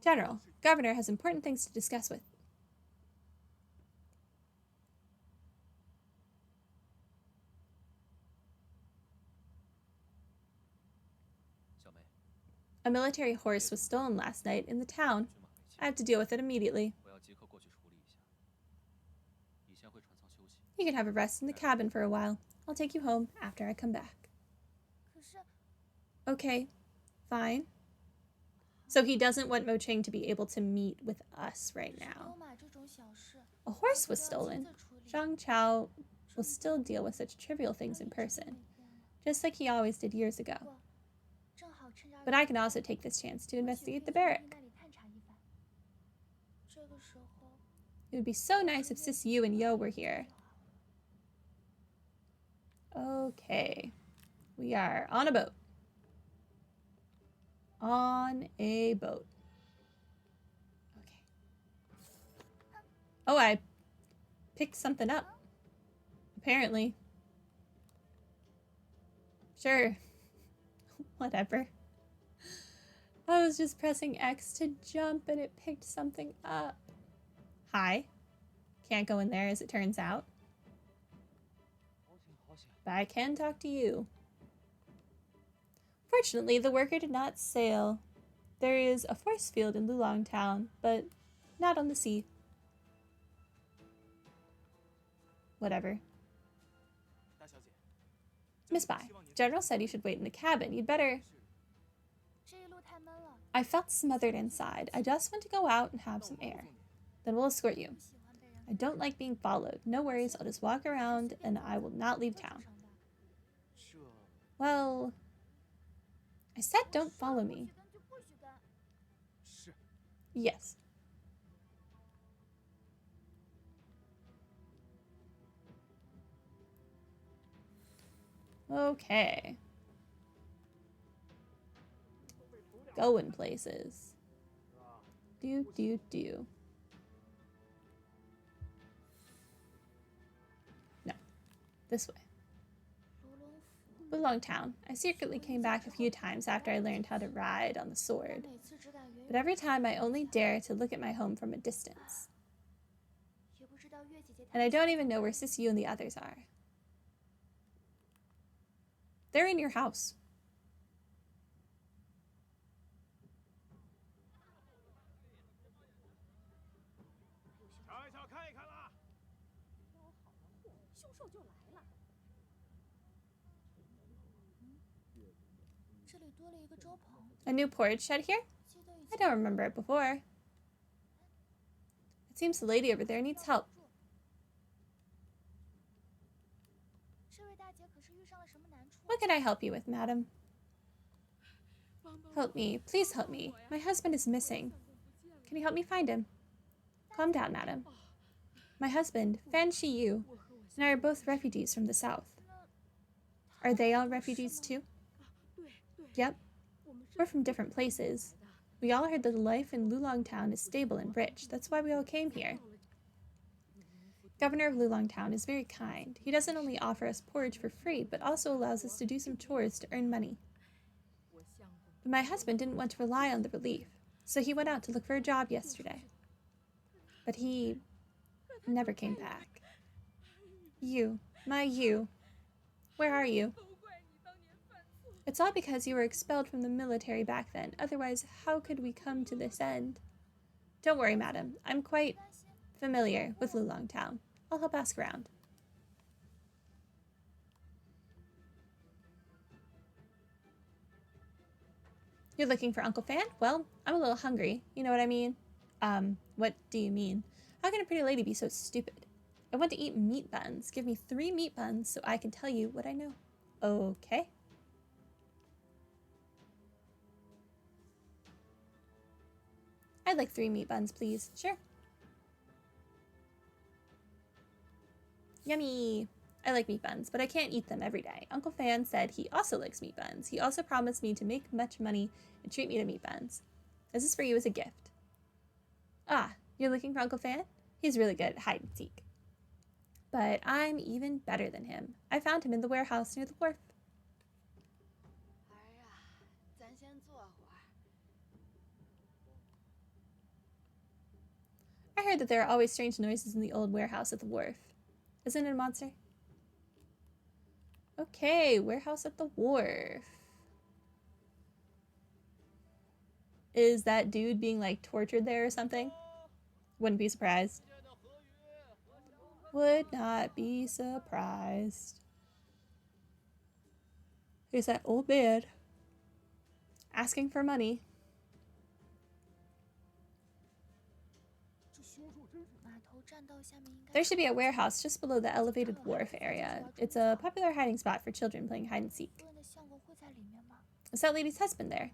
General, Governor has important things to discuss with. A military horse was stolen last night in the town. I have to deal with it immediately. You can have a rest in the cabin for a while. I'll take you home after I come back. Okay, fine. So he doesn't want Moqing to be able to meet with us right now. A horse was stolen. Zhang Chao will still deal with such trivial things in person, just like he always did years ago. But I can also take this chance to investigate the barrack. It would be so nice if Sis Yu and Yo were here. Okay. We are on a boat. On a boat. Okay. Oh, I picked something up. Apparently. Sure. Whatever. I was just pressing X to jump and it picked something up. Hi. Can't go in there as it turns out. But I can talk to you. Fortunately, the worker did not sail. There is a force field in Lulong Town, but not on the sea. Whatever. Miss Bai, General said you should wait in the cabin. You'd better... I felt smothered inside. I just want to go out and have some air. Then we'll escort you. I don't like being followed. No worries, I'll just walk around and I will not leave town. Well... I said don't follow me. Yes. Okay. Going places. Do. No. This way. Lulong Town. I secretly came back a few times after I learned how to ride on the sword. But every time I only dare to look at my home from a distance. And I don't even know where Sis Yu and the others are. They're in your house. A new porridge shed here? I don't remember it before. It seems the lady over there needs help. What can I help you with, madam? Help me. Please help me. My husband is missing. Can you help me find him? Calm down, madam. My husband, Fan Shiyu, and I are both refugees from the south. Are they all refugees too? Yep. We're from different places. We all heard that life in Lulong Town is stable and rich. That's why we all came here. Governor of Lulong Town is very kind. He doesn't only offer us porridge for free, but also allows us to do some chores to earn money. But my husband didn't want to rely on the relief, so he went out to look for a job yesterday. But he never came back. You, my you, where are you? It's all because you were expelled from the military back then. Otherwise, how could we come to this end? Don't worry, madam. I'm quite familiar with Lulong Town. I'll help ask around. You're looking for Uncle Fan? Well, I'm a little hungry. You know what I mean? What do you mean? How can a pretty lady be so stupid? I want to eat meat buns. Give me 3 meat buns so I can tell you what I know. Okay. I'd like 3 meat buns, please. Sure. Yummy! I like meat buns, but I can't eat them every day. Uncle Fan said he also likes meat buns. He also promised me to make much money and treat me to meat buns. This is for you as a gift. Ah, you're looking for Uncle Fan? He's really good at hide and seek. But I'm even better than him. I found him in the warehouse near the wharf. heard that there are always strange noises in the old warehouse at the wharf. Isn't it a monster? Okay, warehouse at the wharf. Is that dude being, like, tortured there or something? Wouldn't be surprised. Would not be surprised. Here's that old man asking for money. There should be a warehouse just below the elevated wharf area. It's a popular hiding spot for children playing hide and seek. Is that lady's husband there?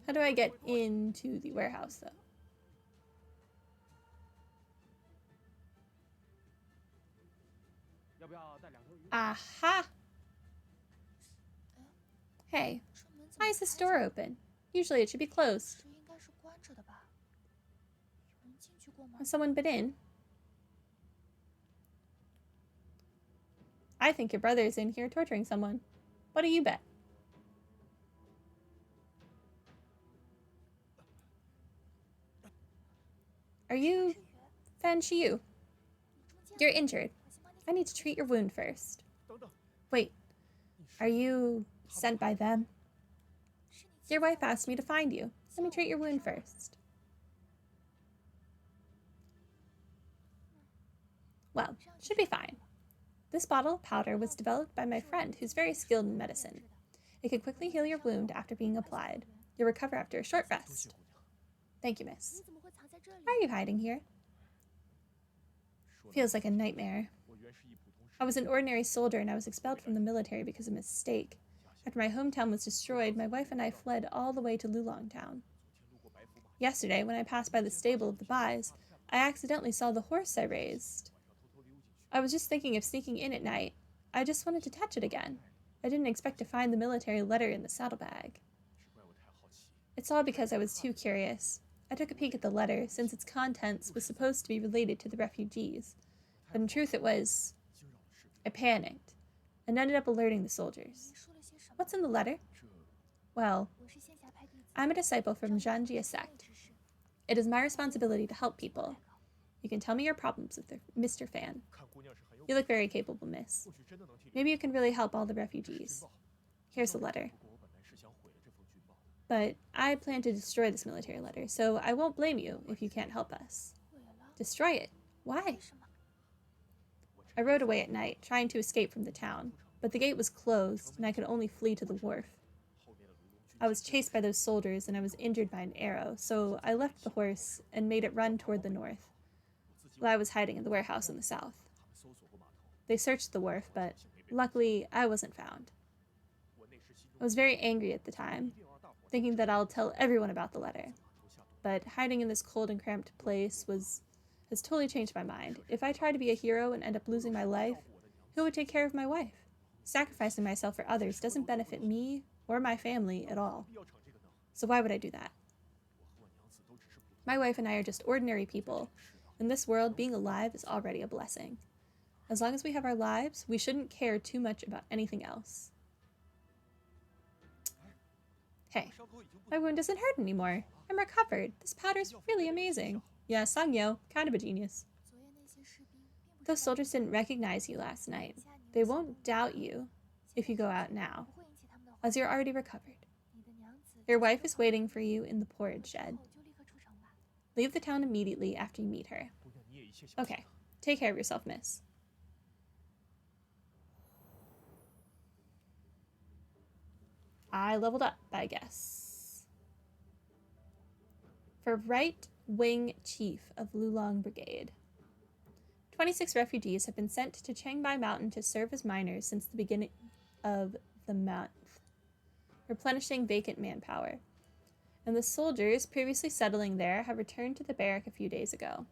How do I get into the warehouse, though? Aha! Hey, why is this door open? Usually it should be closed. Has someone been in? I think your brother is in here torturing someone. What do you bet? Are you Fan Shiyu? You're injured. I need to treat your wound first. Wait, are you sent by them? Your wife asked me to find you. Let me treat your wound first. Well, should be fine. This bottle of powder was developed by my friend who's very skilled in medicine. It can quickly heal your wound after being applied. You'll recover after a short rest. Thank you, miss. Why are you hiding here? Feels like a nightmare. I was an ordinary soldier and I was expelled from the military because of a mistake. After my hometown was destroyed, my wife and I fled all the way to Lulong Town. Yesterday, when I passed by the stable of the Bais, I accidentally saw the horse I raised. I was just thinking of sneaking in at night. I just wanted to touch it again. I didn't expect to find the military letter in the saddlebag. It's all because I was too curious. I took a peek at the letter, since its contents was supposed to be related to the refugees. But in truth it was... I panicked, and ended up alerting the soldiers. What's in the letter? Well, I'm a disciple from xianxia sect. It is my responsibility to help people. You can tell me your problems with Mr. Fan. You look very capable, miss. Maybe you can really help all the refugees. Here's the letter. But I plan to destroy this military letter, so I won't blame you if you can't help us. Destroy it? Why? I rode away at night, trying to escape from the town, but the gate was closed, and I could only flee to the wharf. I was chased by those soldiers, and I was injured by an arrow, so I left the horse and made it run toward the north, while I was hiding in the warehouse in the south. They searched the wharf, but luckily I wasn't found. I was very angry at the time, thinking that I'll tell everyone about the letter, but hiding in this cold and cramped place has totally changed my mind. If I try to be a hero and end up losing my life, who would take care of my wife? Sacrificing myself for others doesn't benefit me or my family at all. So why would I do that? My wife and I are just ordinary people. In this world, being alive is already a blessing. As long as we have our lives, we shouldn't care too much about anything else. Hey, my wound doesn't hurt anymore. I'm recovered. This powder's really amazing. Yeah, Sangyo, kind of a genius. Those soldiers didn't recognize you last night. They won't doubt you if you go out now, as you're already recovered. Your wife is waiting for you in the porridge shed. Leave the town immediately after you meet her. Okay, take care of yourself, miss. I leveled up, I guess. For right Wing Chief of Lulong Brigade. 26 refugees have been sent to Changbai Mountain to serve as miners since the beginning of the month, replenishing vacant manpower. And the soldiers previously settling there have returned to the barrack a few days ago.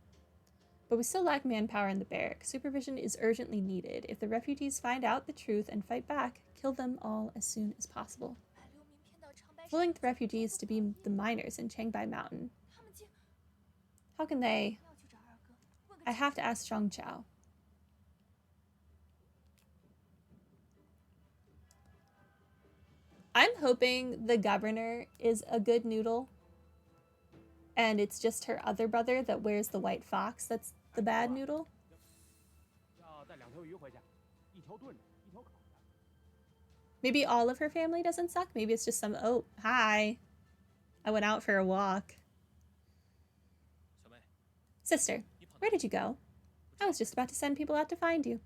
But we still lack manpower in the barrack. Supervision is urgently needed. If the refugees find out the truth and fight back, kill them all as soon as possible. Fooling the refugees to be the miners in Changbai Mountain. How can they? I have to ask Zhongchao. I'm hoping the governor is a good noodle. And it's just her other brother that wears the white fox that's the bad noodle. Maybe all of her family doesn't suck. Maybe it's just some, oh, hi. I went out for a walk. Sister, where did you go? I was just about to send people out to find you.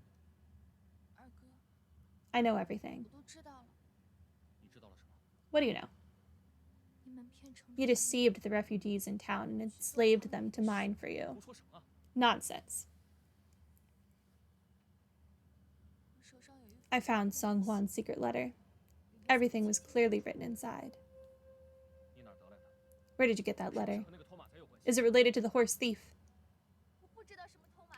I know everything. What do you know? You deceived the refugees in town and enslaved them to mine for you. Nonsense. I found Songhuan's secret letter. Everything was clearly written inside. Where did you get that letter? Is it related to the horse thief?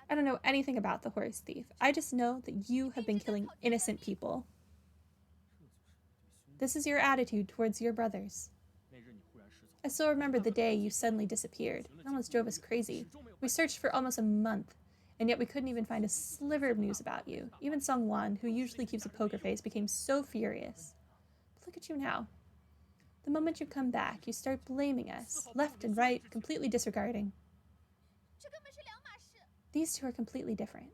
I don't know anything about the horse thief. I just know that you have been killing innocent people. This is your attitude towards your brothers. I still remember the day you suddenly disappeared. It almost drove us crazy. We searched for almost a month, and yet we couldn't even find a sliver of news about you. Even Songhuan, who usually keeps a poker face, became so furious. But look at you now. The moment you come back, you start blaming us, left and right, completely disregarding. These two are completely different.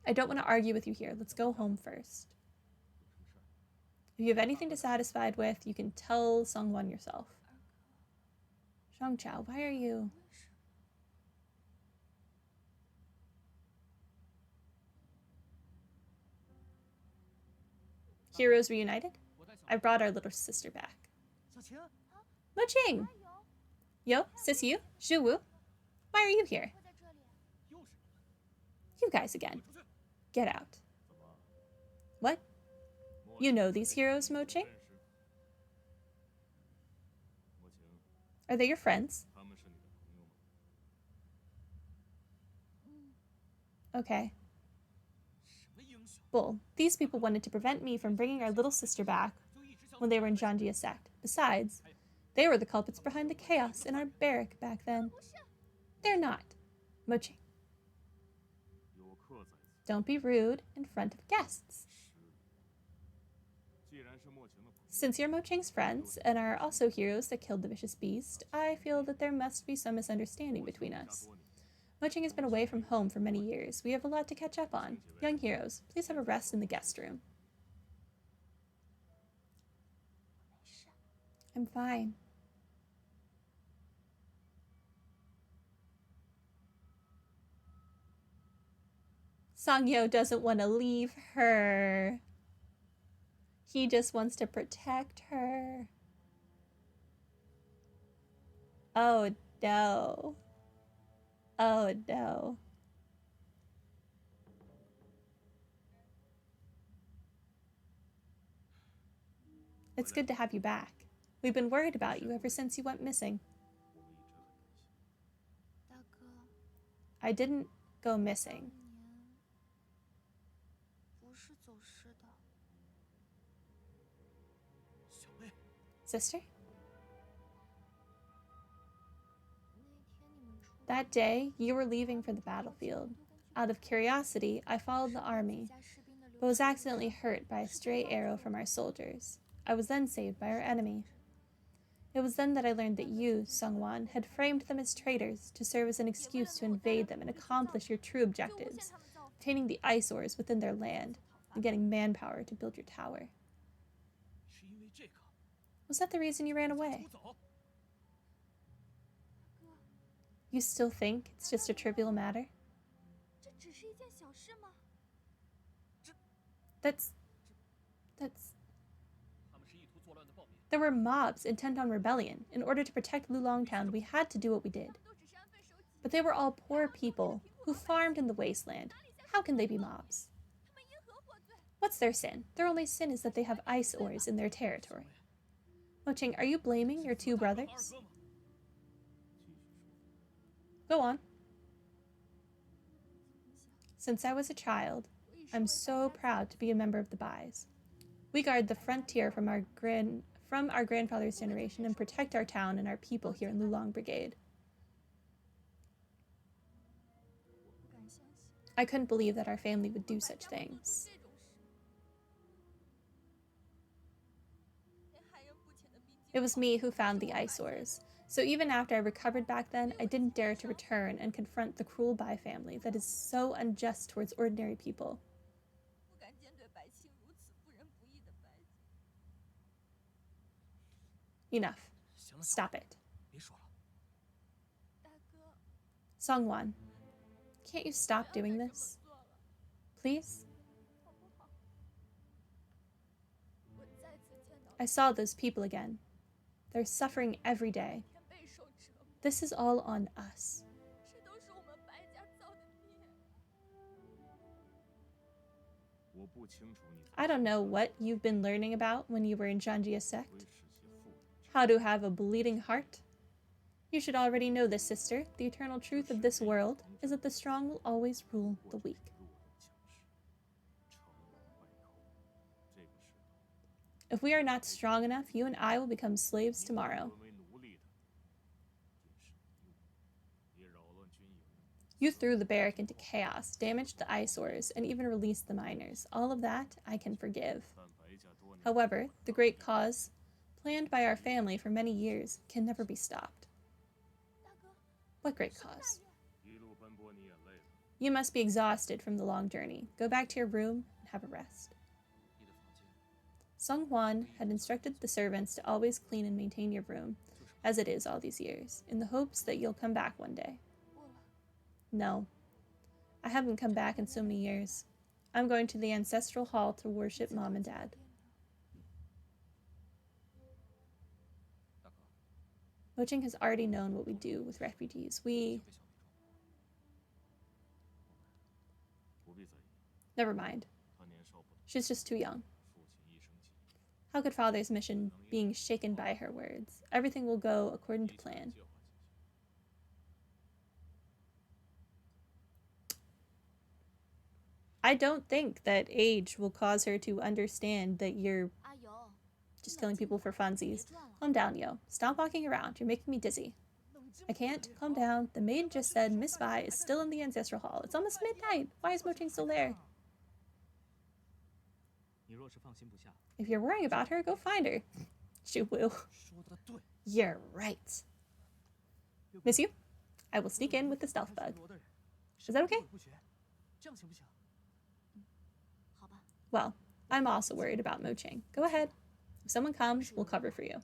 I don't want to argue with you here. Let's go home first. If you have anything dissatisfied with, you can tell Songhuan yourself. Zhongchao, why are you? Heroes reunited? I brought our little sister back. Moqing! Yo, sis you? Zhuwu? Why are you here? You guys again. Get out. What? You know these heroes, Moqing? Are they your friends? Okay. Bull, these people wanted to prevent me from bringing our little sister back when they were in Xianxia sect. Besides, they were the culprits behind the chaos in our barrack back then. They're not. Moqing. Don't be rude in front of guests. Since you're Moqing's friends and are also heroes that killed the vicious beast, I feel that there must be some misunderstanding between us. Moqing has been away from home for many years. We have a lot to catch up on. Young heroes, please have a rest in the guest room. I'm fine. Songyo doesn't want to leave her. He just wants to protect her. Oh no. Oh no. It's good to have you back. We've been worried about you ever since you went missing. I didn't go missing. Sister? That day, you were leaving for the battlefield. Out of curiosity, I followed the army, but was accidentally hurt by a stray arrow from our soldiers. I was then saved by our enemy. It was then that I learned that you, Songhuan, had framed them as traitors to serve as an excuse to invade them and accomplish your true objectives, obtaining the ice ores within their land and getting manpower to build your tower. Was that the reason you ran away? You still think it's just a trivial matter? That's... There were mobs intent on rebellion. In order to protect Lulongtown, we had to do what we did. But they were all poor people who farmed in the wasteland. How can they be mobs? What's their sin? Their only sin is that they have ice ores in their territory. Moqing, are you blaming your two brothers? Go on. Since I was a child, I'm so proud to be a member of the Bais. We guard the frontier from our grandfather's generation and protect our town and our people here in Lulong Brigade. I couldn't believe that our family would do such things. It was me who found the eyesores, so even after I recovered back then, I didn't dare to return and confront the cruel Bai family that is so unjust towards ordinary people. Enough. Stop it. Songhuan, can't you stop doing this? Please? I saw those people again. They're suffering every day. This is all on us. I don't know what you've been learning about when you were in xianxia sect. How to have a bleeding heart? You should already know this, sister. The eternal truth of this world is that the strong will always rule the weak. If we are not strong enough, you and I will become slaves tomorrow. You threw the barrack into chaos, damaged the eyesores, and even released the miners. All of that I can forgive. However, the great cause, planned by our family for many years, can never be stopped. What great cause? You must be exhausted from the long journey. Go back to your room and have a rest. Songhuan had instructed the servants to always clean and maintain your room, as it is all these years, in the hopes that you'll come back one day. No, I haven't come back in so many years. I'm going to the ancestral hall to worship Mom and Dad. Moqing has already known what we do with refugees. Never mind. She's just too young. How could Father's mission being shaken by her words? Everything will go according to plan. I don't think that age will cause her to understand that you're just killing people for funsies. Calm down, yo. Stop walking around. You're making me dizzy. I can't. Calm down. The maid just said Miss Bai is still in the ancestral hall. It's almost midnight. Why is Moqing still there? If you're worrying about her, go find her. She will. You're right. Miss you? I will sneak in with the stealth bug. Is that okay? Well, I'm also worried about Moqing. Go ahead. If someone comes, we'll cover for you.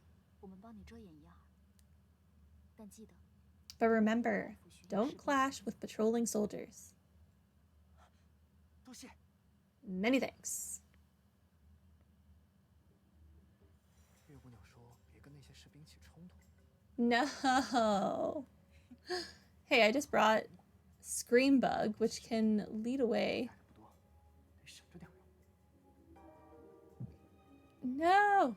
But remember, don't clash with patrolling soldiers. Many thanks. No. Hey, I just brought Scream Bug, which can lead away. No.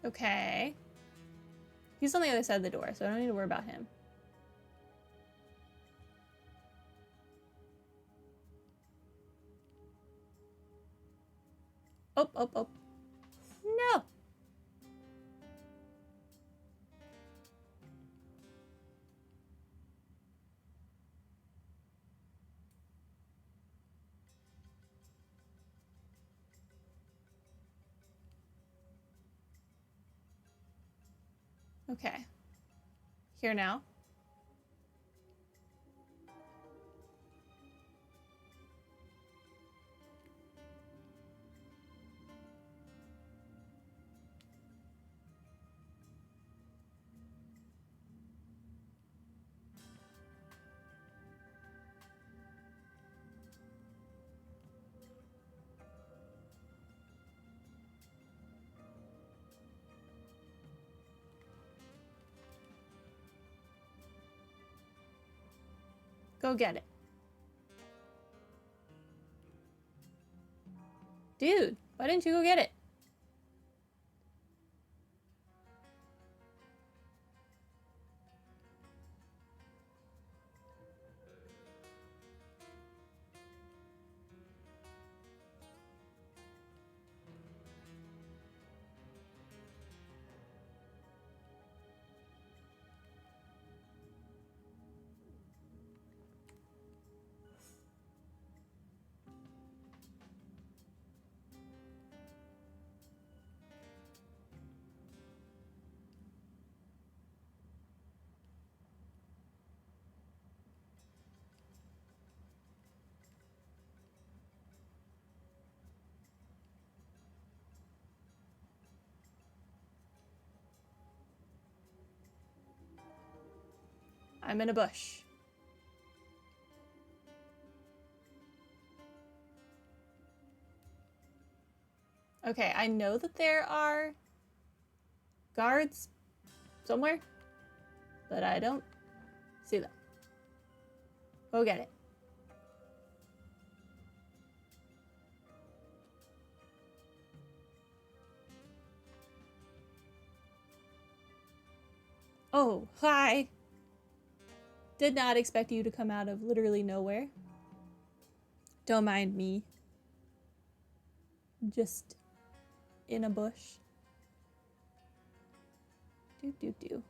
Okay. He's on the other side of the door, so I don't need to worry about him. Oh, oh, oh. No! Okay. Here now. Go get it. Dude, why didn't you go get it? I'm in a bush. Okay, I know that there are guards somewhere, but I don't see them. Go get it. Oh, hi. Did not expect you to come out of literally nowhere. Don't mind me. Just in a bush. Do.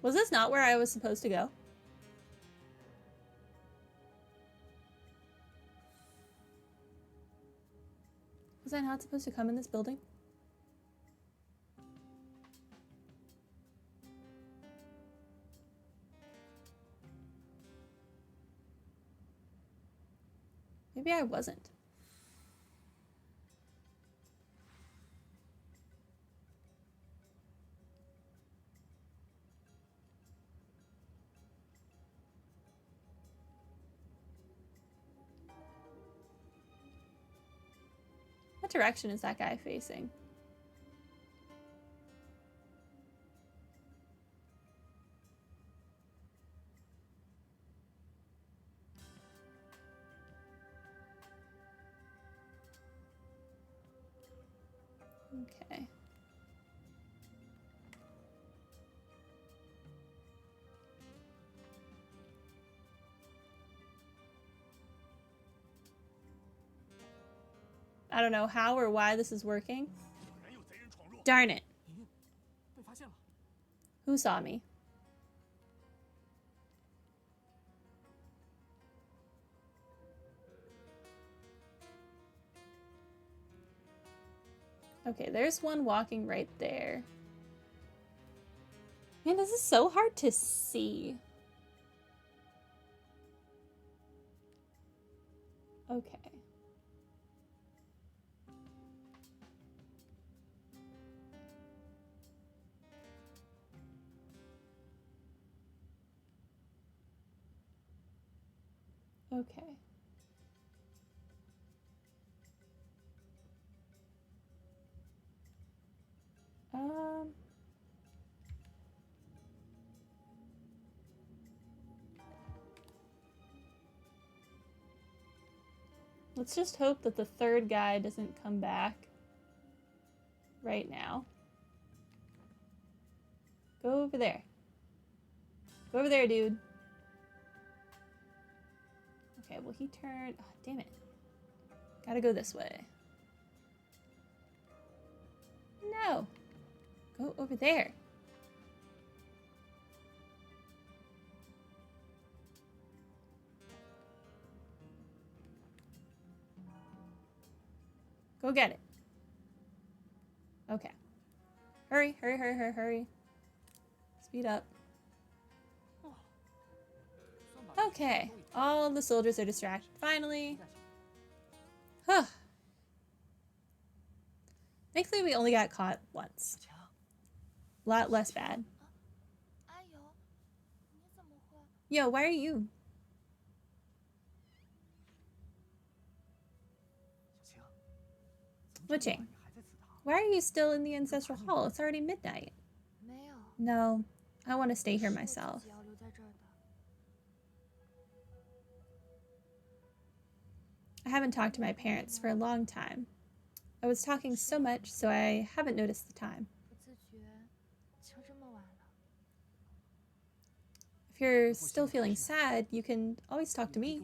Was this not where I was supposed to go? Was I not supposed to come in this building? Maybe I wasn't. What direction is that guy facing? Okay. I don't know how or why this is working. Darn it. Who saw me? Okay, there's one walking right there. Man, this is so hard to see. Okay. Okay. Let's just hope that the third guy doesn't come back right now. Go over there. Go over there, dude. Okay, well he turned... Oh, damn it. Gotta go this way. No. Go over there. Go get it. Okay. Hurry, hurry, hurry, hurry, hurry. Speed up. Okay. All the soldiers are distracted. Finally. Huh. Thankfully, we only got caught once. A lot less bad. Yo, why are you? Moqing, Why are you still in the ancestral hall? It's already midnight. No, I want to stay here myself. I haven't talked to my parents for a long time. I was talking so much, so I haven't noticed the time. If you're still feeling sad, you can always talk to me.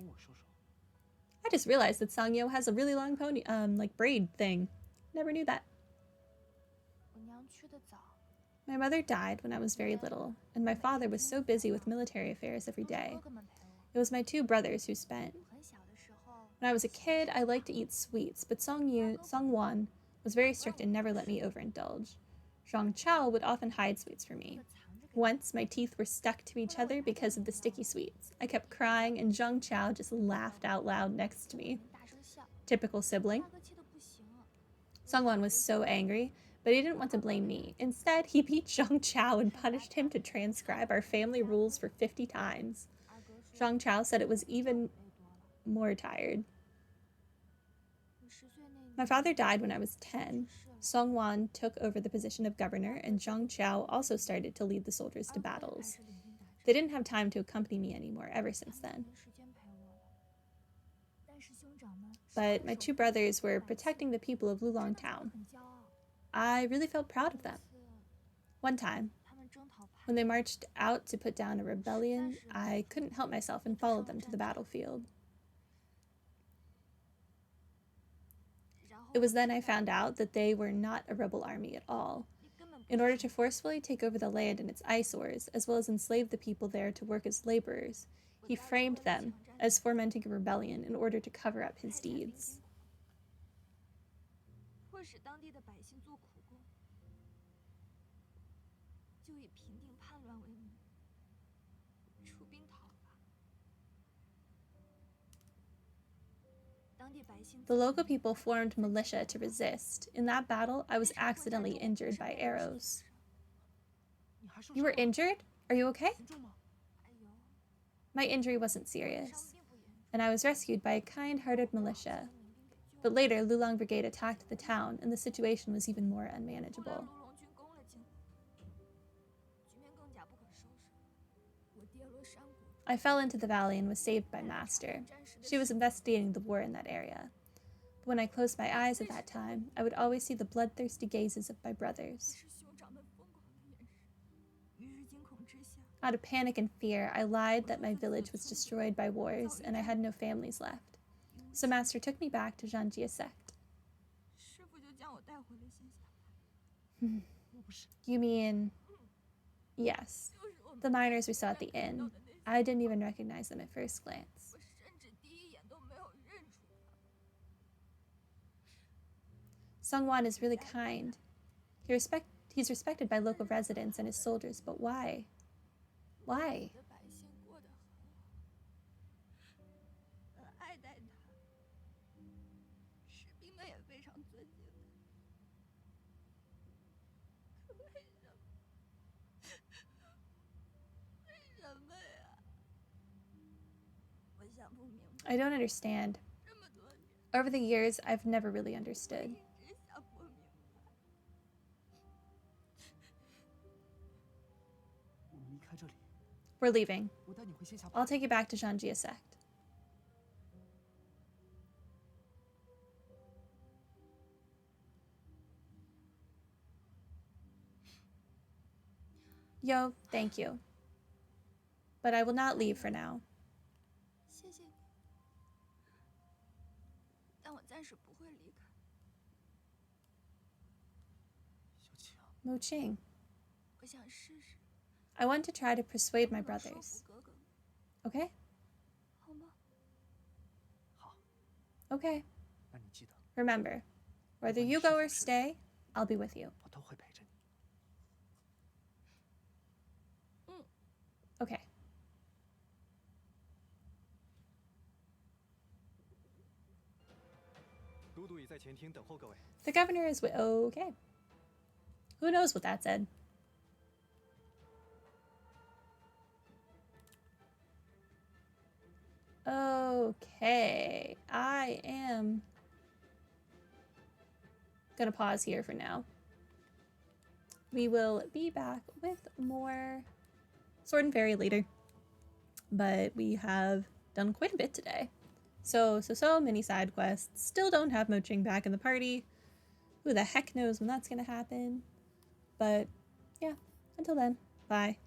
I just realized that Songyo has a really long pony, like braid thing. Never knew that. My mother died when I was very little, and my father was so busy with military affairs every day. It was my two brothers who spent. When I was a kid, I liked to eat sweets, but Songhuan was very strict and never let me overindulge. Xianxia would often hide sweets from me. Once, my teeth were stuck to each other because of the sticky sweets. I kept crying, and Zhangqiao just laughed out loud next to me. Typical sibling. Songhuan was so angry, but he didn't want to blame me. Instead, he beat Zhangqiao and punished him to transcribe our family rules for 50 times. Zhangqiao said it was even more tired. My father died when I was 10. Songhuan took over the position of governor, and Zhangqiao also started to lead the soldiers to battles. They didn't have time to accompany me anymore ever since then. But my two brothers were protecting the people of Lulong Town. I really felt proud of them. One time, when they marched out to put down a rebellion, I couldn't help myself and followed them to the battlefield. It was then I found out that they were not a rebel army at all. In order to forcefully take over the land and its eyesores, as well as enslave the people there to work as laborers, he framed them as fomenting a rebellion in order to cover up his deeds. The local people formed militia to resist. In that battle, I was accidentally injured by arrows. You were injured? Are you okay? My injury wasn't serious, and I was rescued by a kind-hearted militia. But later, Lulong Brigade attacked the town, and the situation was even more unmanageable. I fell into the valley and was saved by Master. She was investigating the war in that area. But when I closed my eyes at that time, I would always see the bloodthirsty gazes of my brothers. Out of panic and fear, I lied that my village was destroyed by wars and I had no families left. So Master took me back to xianxia sect. You mean... Yes. The miners we saw at the inn. I didn't even recognize them at first glance. Songhuan is really kind. He's respected by local residents and his soldiers, but why? Why? I don't understand. Over the years, I've never really understood. We're leaving. I'll take you back to xianxia sect. Yo, thank you. But I will not leave for now. Moqing. I want to try to persuade my brothers. Okay? Okay. Remember, whether you go or stay, I'll be with you. Okay. The governor is okay. Who knows what that said? Okay, I am gonna pause here for now. We will be back with more Sword and Fairy later. But we have done quite a bit today. So many side quests. Still don't have Moqing back in the party. Who the heck knows when that's gonna happen. But yeah, until then, bye.